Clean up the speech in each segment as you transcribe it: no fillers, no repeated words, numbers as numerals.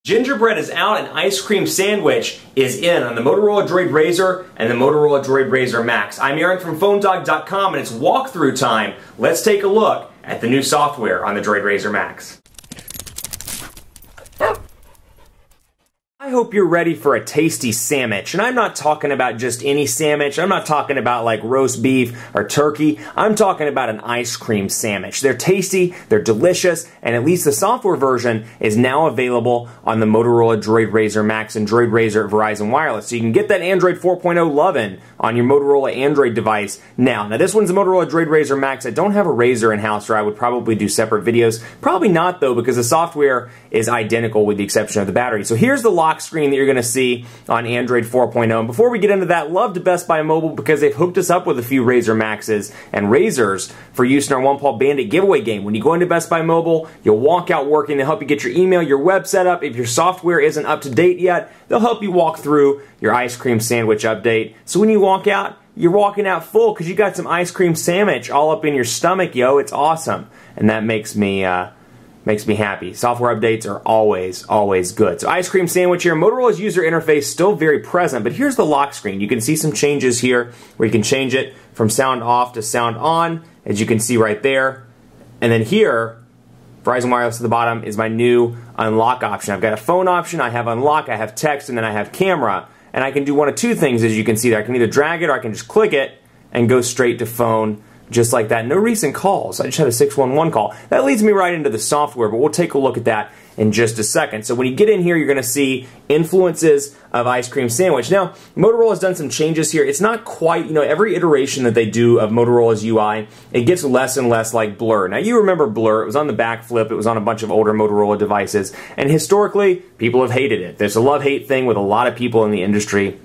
Gingerbread is out and ice cream sandwich is in on the Motorola DROID RAZR and the Motorola DROID RAZR MAXX. I'm Aaron from PhoneDog.com and it's walkthrough time. Let's take a look at the new software on the DROID RAZR MAXX. I hope you're ready for a tasty sandwich, and I'm not talking about just any sandwich. I'm not talking about like roast beef or turkey. I'm talking about an ice cream sandwich. They're tasty, they're delicious, and at least the software version is now available on the Motorola DROID RAZR MAXX and DROID RAZR Verizon Wireless. So you can get that Android 4.0 lovin' on your Motorola Android device now. Now this one's the Motorola DROID RAZR MAXX. I don't have a Razr in-house, or I would probably do separate videos. Probably not though, because the software is identical with the exception of the battery. So here's the lock screen that you're going to see on Android 4.0. And before we get into that, love to Best Buy Mobile because they've hooked us up with a few RAZR MAXXs and RAZRs for use in our One Paw Bandit giveaway game. When you go into Best Buy Mobile, you'll walk out working. They'll help you get your email, your web set up. If your software isn't up to date yet, they'll help you walk through your ice cream sandwich update. So when you walk out, you're walking out full because you got some ice cream sandwich all up in your stomach, yo. It's awesome. And that makes me happy. Software updates are always good. So ice cream sandwich here. Motorola's user interface still very present, but here's the lock screen. You can see some changes here where you can change it from sound off to sound on, as you can see right there. And then here, Verizon Wireless at the bottom is my new unlock option. I've got a phone option, I have unlock, I have text, and then I have camera. And I can do one of two things, as you can see there. I can either drag it or I can just click it and go straight to phone just like that. No recent calls. I just had a 611 call. That leads me right into the software, but we'll take a look at that in just a second. So when you get in here, you're going to see influences of ice cream sandwich. Now, Motorola's done some changes here. It's not quite, every iteration that they do of Motorola's UI, it gets less and less like Blur. Now, you remember Blur. It was on the back flip. It was on a bunch of older Motorola devices. And historically, people have hated it. There's a love-hate thing with a lot of people in the industry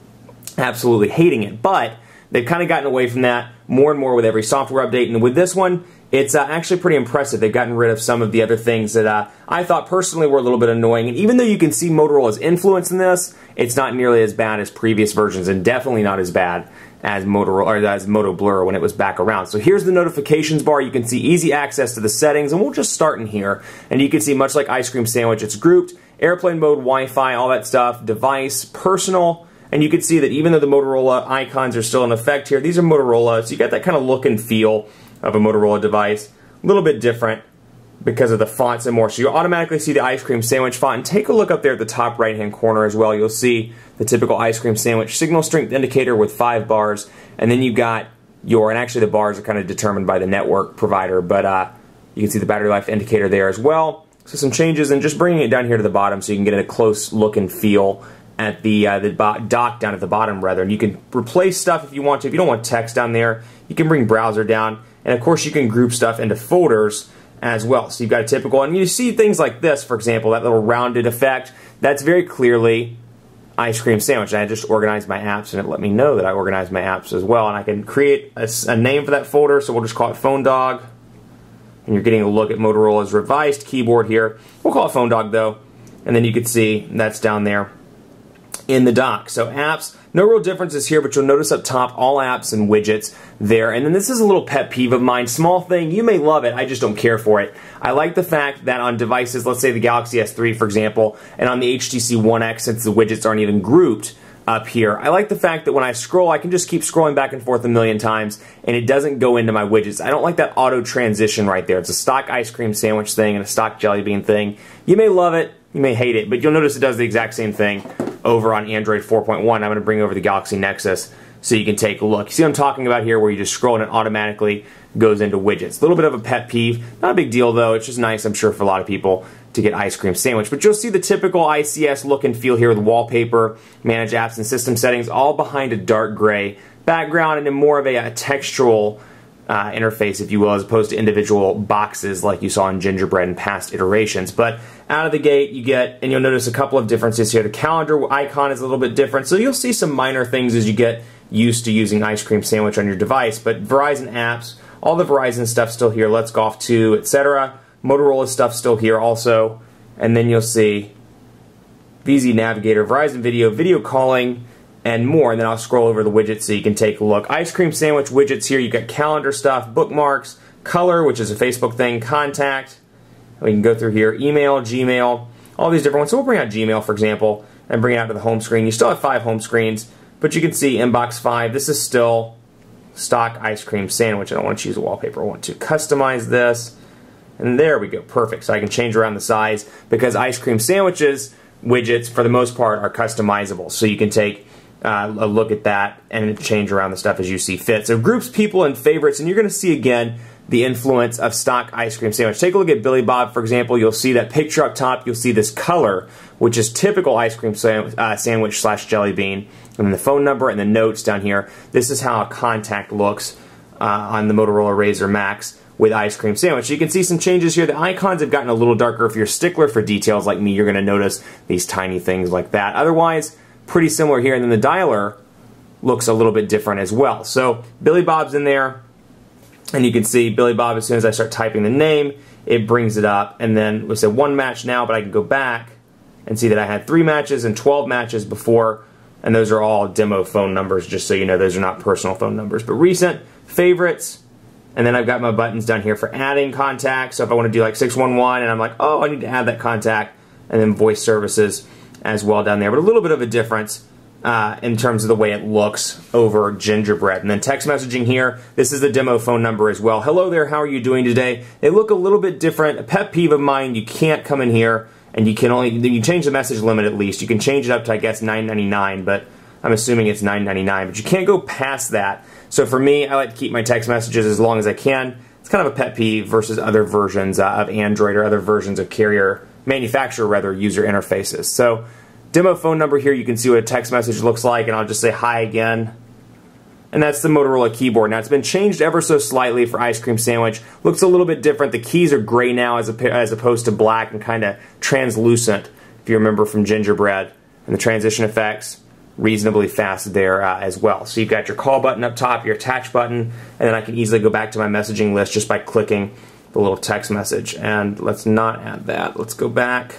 absolutely hating it. But they've kind of gotten away from that more and more with every software update, and with this one, it's actually pretty impressive. They've gotten rid of some of the other things that I thought personally were a little bit annoying, and even though you can see Motorola's influence in this, it's not nearly as bad as previous versions, and definitely not as bad as Motorola or as Moto Blur when it was back around. So here's the notifications bar. You can see easy access to the settings, and we'll just start in here, and you can see much like ice cream sandwich, it's grouped, airplane mode, Wi-Fi, all that stuff, device, personal. And you can see that even though the Motorola icons are still in effect here, these are Motorola, so you got that kind of look and feel of a Motorola device. A little bit different because of the fonts and more. So you automatically see the ice cream sandwich font. And take a look up there at the top right-hand corner as well. You'll see the typical ice cream sandwich signal strength indicator with 5 bars. And then you got and actually the bars are kind of determined by the network provider, but you can see the battery life indicator there as well. So some changes, and just bringing it down here to the bottom so you can get a close look and feel at the dock down at the bottom, rather. And you can replace stuff if you want to. If you don't want text down there, you can bring browser down. And of course, you can group stuff into folders as well. So you've got a typical, and you see things like this, for example, that little rounded effect. That's very clearly ice cream sandwich. And I just organized my apps, and it let me know that I organized my apps as well. And I can create a name for that folder, so we'll just call it Phone Dog. And you're getting a look at Motorola's revised keyboard here. We'll call it Phone Dog, though. And then you can see that's down there in the dock. So apps, no real differences here, but you'll notice up top all apps and widgets there. And then this is a little pet peeve of mine, small thing, you may love it, I just don't care for it. I like the fact that on devices, let's say the Galaxy S3 for example, and on the HTC One X, since the widgets aren't even grouped up here, I like the fact that when I scroll, I can just keep scrolling back and forth a million times and it doesn't go into my widgets. I don't like that auto transition right there. It's a stock ice cream sandwich thing and a stock jelly bean thing. You may love it, you may hate it, but you'll notice it does the exact same thing over on Android 4.1. I'm going to bring over the Galaxy Nexus so you can take a look. You see what I'm talking about here, where you just scroll and it automatically goes into widgets. A little bit of a pet peeve. Not a big deal though. It's just nice, I'm sure, for a lot of people to get ice cream sandwich. But you'll see the typical ICS look and feel here with wallpaper, manage apps and system settings, all behind a dark gray background and in more of a textual interface, if you will, as opposed to individual boxes like you saw in Gingerbread in past iterations. But out of the gate, you get, and you'll notice a couple of differences here. The calendar icon is a little bit different, so you'll see some minor things as you get used to using ice cream sandwich on your device. But Verizon apps, all the Verizon stuff still here, Let's Golf 2, etc. Motorola stuff still here also. And then you'll see VZ Navigator, Verizon Video, video calling, and more. And then I'll scroll over the widgets so you can take a look. Ice cream sandwich widgets here. You've got calendar stuff, bookmarks, color, which is a Facebook thing, contact. We can go through here, email, Gmail, all these different ones. So we'll bring out Gmail, for example, and bring it out to the home screen. You still have 5 home screens, but you can see inbox 5. This is still stock ice cream sandwich. I don't want to choose a wallpaper. I want to customize this. And there we go. Perfect. So I can change around the size because ice cream sandwiches widgets, for the most part, are customizable. So you can take a look at that and change around the stuff as you see fit. So groups, people, and favorites, and you're going to see again the influence of stock ice cream sandwich. Take a look at Billy Bob, for example. You'll see that picture up top. You'll see this color, which is typical ice cream sandwich slash jelly bean. And then the phone number and the notes down here. This is how a contact looks on the Motorola RAZR MAXX with ice cream sandwich. You can see some changes here. The icons have gotten a little darker. If you're a stickler for details like me, you're going to notice these tiny things like that. Otherwise, pretty similar here. And then the dialer looks a little bit different as well. So Billy Bob's in there. And you can see Billy Bob, as soon as I start typing the name, it brings it up. And then we said 1 match now, but I can go back and see that I had 3 matches and 12 matches before. And those are all demo phone numbers, just so you know. Those are not personal phone numbers. But recent, favorites, and then I've got my buttons down here for adding contacts. So if I want to do like 611 and I'm like, oh, I need to add that contact, and then voice services as well down there. But a little bit of a difference in terms of the way it looks over Gingerbread. And then text messaging here, this is the demo phone number as well. Hello there, how are you doing today? They look a little bit different. A pet peeve of mine, you can't come in here and you can only, you change the message limit at least. You can change it up to, I guess, $9.99, but I'm assuming it's $9.99, but you can't go past that. So for me, I like to keep my text messages as long as I can. It's kind of a pet peeve versus other versions of Android or other versions of manufacturer user interfaces. So demo phone number here, you can see what a text message looks like, and I'll just say hi again. And that's the Motorola keyboard. Now, it's been changed ever so slightly for ice cream sandwich. Looks a little bit different. The keys are gray now as opposed to black and kind of translucent, if you remember from Gingerbread. And the transition effects, reasonably fast there as well. So you've got your call button up top, your attach button, and then I can easily go back to my messaging list just by clicking the little text message. And let's not add that. Let's go back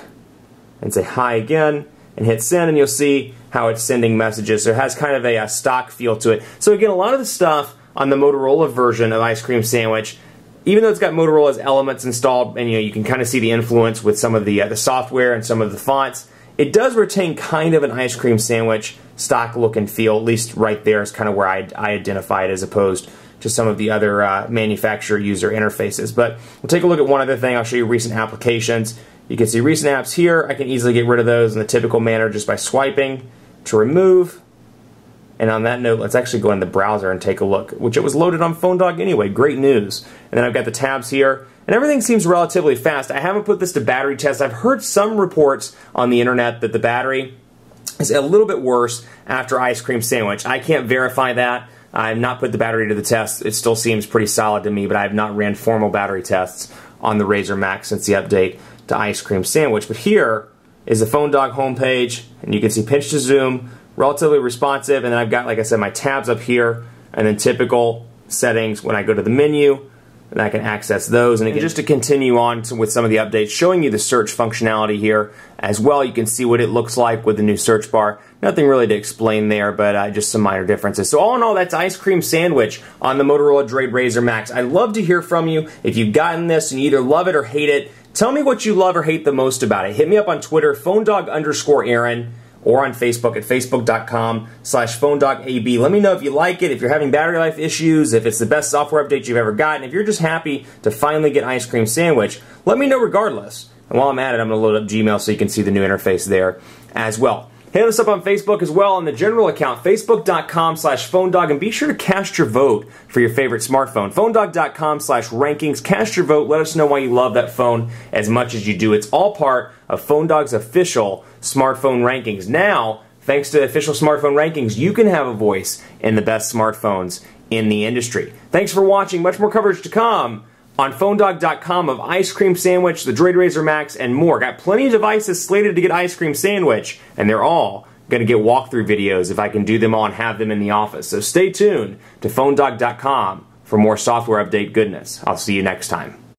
and say hi again and hit send, and you'll see how it's sending messages. So it has kind of a stock feel to it. So again, a lot of the stuff on the Motorola version of ice cream sandwich, even though it's got Motorola's elements installed, and you can kind of see the influence with some of the software and some of the fonts, it does retain kind of an ice cream sandwich stock look and feel. At least right there is kind of where I identify it, as opposed to some of the other manufacturer user interfaces. But we'll take a look at one other thing. I'll show you recent applications. You can see recent apps here. I can easily get rid of those in the typical manner just by swiping to remove. And on that note, let's actually go in the browser and take a look, which it was loaded on PhoneDog anyway. Great news. And then I've got the tabs here, and everything seems relatively fast. I haven't put this to battery test. I've heard some reports on the internet that the battery is a little bit worse after ice cream sandwich. I can't verify that. I have not put the battery to the test. It still seems pretty solid to me, but I have not ran formal battery tests on the RAZR MAXX since the update to ice cream sandwich. But here is the PhoneDog homepage, and you can see pinch to zoom, relatively responsive, and then I've got, like I said, my tabs up here, and then typical settings when I go to the menu, and I can access those. And again, just to continue on with some of the updates, showing you the search functionality here as well. You can see what it looks like with the new search bar. Nothing really to explain there, but just some minor differences. So all in all, that's ice cream sandwich on the Motorola DROID RAZR MAXX. I'd love to hear from you. If you've gotten this and you either love it or hate it, tell me what you love or hate the most about it. Hit me up on Twitter, PhoneDog_Aaron, or on Facebook at facebook.com/PhoneDogAB. Let me know if you like it, if you're having battery life issues, if it's the best software update you've ever gotten, if you're just happy to finally get ice cream sandwich. Let me know regardless. And while I'm at it, I'm going to load up Gmail so you can see the new interface there as well. Hit us up on Facebook as well on the general account, facebook.com/PhoneDog, and be sure to cast your vote for your favorite smartphone. PhoneDog.com/rankings. Cast your vote. Let us know why you love that phone as much as you do. It's all part of PhoneDog's official smartphone rankings. Now, thanks to the official smartphone rankings, you can have a voice in the best smartphones in the industry. Thanks for watching. Much more coverage to come on PhoneDog.com of ice cream sandwich, the DROID RAZR MAXX, and more. Got plenty of devices slated to get ice cream sandwich, and they're all going to get walkthrough videos if I can do them all and have them in the office. So stay tuned to PhoneDog.com for more software update goodness. I'll see you next time.